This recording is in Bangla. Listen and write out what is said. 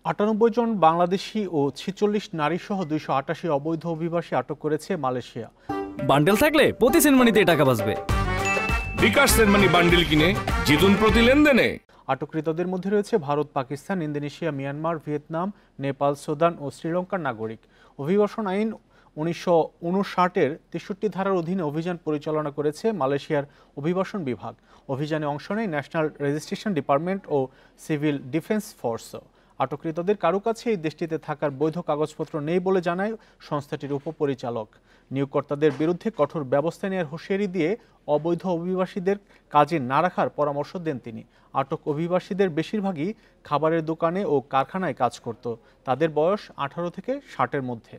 ৯৮ জন বাংলাদেশি ও ৪৬ নারীসহ ২৮৮ অবৈধ অভিবাসী আটক করেছে মালয়েশিয়া। বান্ডেল থাকলে প্রতি সেনমানিতে টাকা বাঁচবে। বিকাশ সেনমানি বান্ডেল কিনে জিতুন প্রতি লেনদেনে। আটককৃতদের মধ্যে রয়েছে Bharat, Pakistan, Indonesia, Myanmar, Vietnam, Nepal, Sudan ও শ্রীলঙ্কার নাগরিক। অভিবাসন আইন ১৯৫৯-এর ৬৩ ধারার অধীনে অভিযান পরিচালনা করেছে মালয়েশিয়ার অভিবাসন বিভাগ। অভিযানে অংশ নেয় ন্যাশনাল রেজিস্ট্রেশন ডিপার্টমেন্ট ও সিভিল ডিফেন্স ফোর্সও। আটককৃতদের কারো কাছে এই দেশটিতে থাকার বৈধ কাগজপত্র নেই বলে জানায় সংস্থাটির উপপরিচালক। নিয়োগকর্তাদের বিরুদ্ধে কঠোর ব্যবস্থা নেওয়ার হুঁশিয়ারি দিয়ে অবৈধ অভিবাসীদের কাজে না রাখার পরামর্শ দেন তিনি। আটক অভিবাসীদের বেশিরভাগই খাবারের দোকানে ও কারখানায় কাজ করত। তাদের বয়স ১৮ থেকে ৬০-এর মধ্যে।